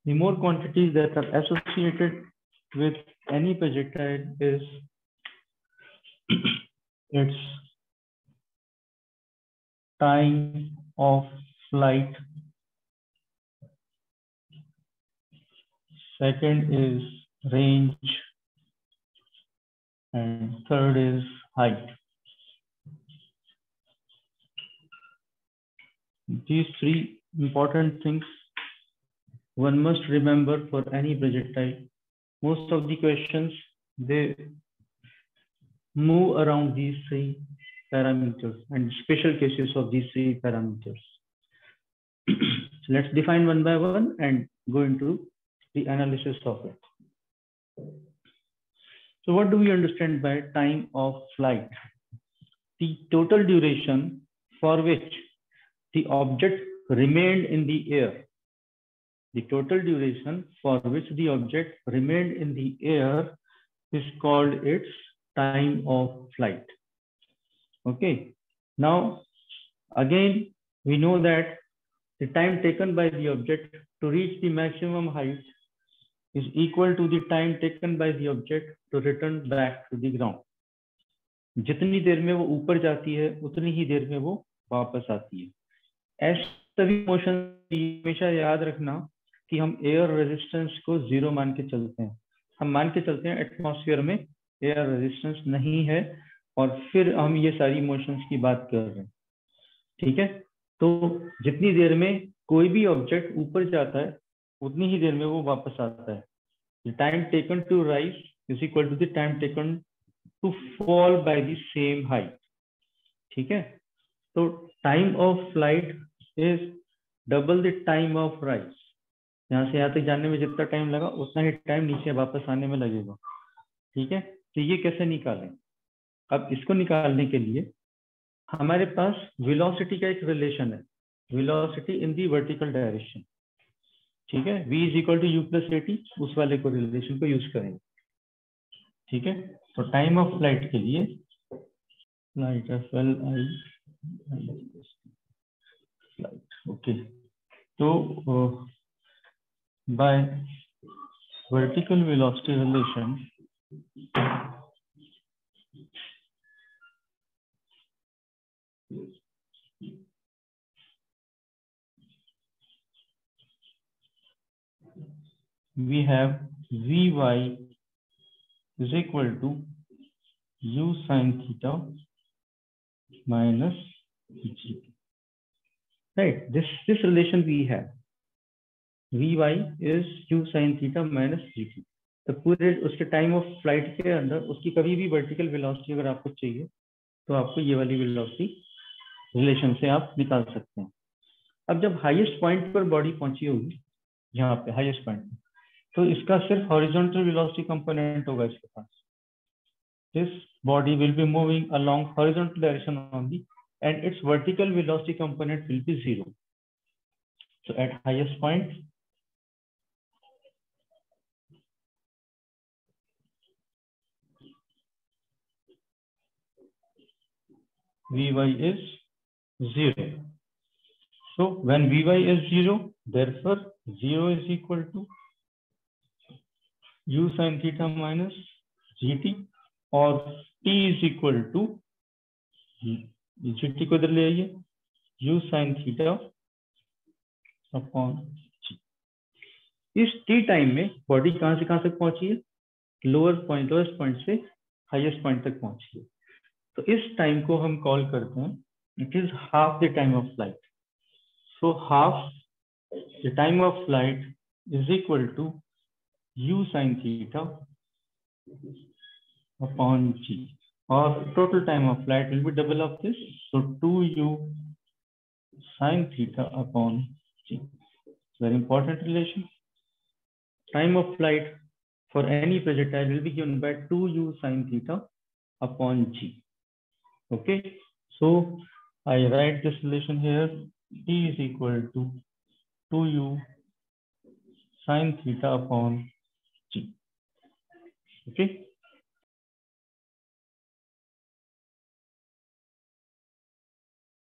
The more quantities that are associated with any projectile is its time of flight. Second is range. And third is height. These three important things one must remember for any projectile. Most of the questions, they move around these three parameters and special cases of these three parameters. So let's define one by one and go into the analysis of it. So what do we understand by time of flight? The total duration for which the object remained in the air. The total duration for which the object remained in the air is called its time of flight. Okay. Now, again, we know that the time taken by the object to reach the maximum height is equal to the time taken by the object to return back to the ground. जितनी देर में वो ऊपर जाती है उतनी ही देर में वो वापस आती है. ऐसे सभी मोशन हमेशा याद रखना कि हम एयर रेजिस्टेंस को 0 मान के चलते हैं. हम मान के चलते हैं एटमॉस्फेयर में एयर रेजिस्टेंस नहीं है और फिर हम ये सारी मोशंस की बात कर रहे हैं. ठीक है. तो जितनी देर में कोई भी ऑब्जेक्ट ऊपर जाता है उतनी ही देर में वो वापस आता है. The time taken to rise is equal to the time taken to fall by the same height. ठीक है. तो time of flight is double the time of rise. यहाँ से यहाँ तक जाने में जितना टाइम लगा उतना ही टाइम नीचे वापस आने में लगेगा. ठीक है. तो ये कैसे निकालें? अब इसको निकालने के लिए हमारे पास वेलोसिटी का एक रिलेशन है. Velocity in the vertical direction. ठीक है. v is equal to u plus at, उस वाले को रिलेशन को यूज करेंगे. ठीक है. तो टाइम ऑफ फ्लाइट के लिए फ्लाइट ओके. तो by vertical velocity relation, we have Vy is equal to u sin theta minus gt. Right. This relation we have. Vy is u sin theta minus gt. तो पूरे उसके time of flight के अंदर उसकी कभी भी vertical velocity अगर आपको चाहिए तो आपको ये वाली वेलोसिटी रिलेशन से आप निकाल सकते हैं. अब जब हाईएस्ट पॉइंट पर बॉडी पहुंची होगी, यहाँ पे हाईएस्ट पॉइंट, तो इसका सिर्फ हॉरिजॉन्टल वेलोसिटी कंपोनेंट होगा इसके पास. This body will be moving along horizontal direction only and its vertical velocity component will be 0. So at highest point, Vy is 0. So when Vy is 0, therefore 0 is equal to u sin theta minus gt, or t is equal to gt को इधर ले आइए, u sin theta upon g. इस t time में body कहां से कहां तक पहुंची है? लोएस्ट पॉइंट से हाईएस्ट पॉइंट तक पहुंची है. तो इस टाइम को हम कॉल करते हैं, it is half the time of flight. So half the time of flight is equal to u sin theta upon g, or total time of flight will be double of this, so 2u sin theta upon g. Very important relation. Time of flight for any projectile will be given by 2u sin theta upon g. Okay, so I write this relation here. T is equal to 2u sin theta upon g. Okay,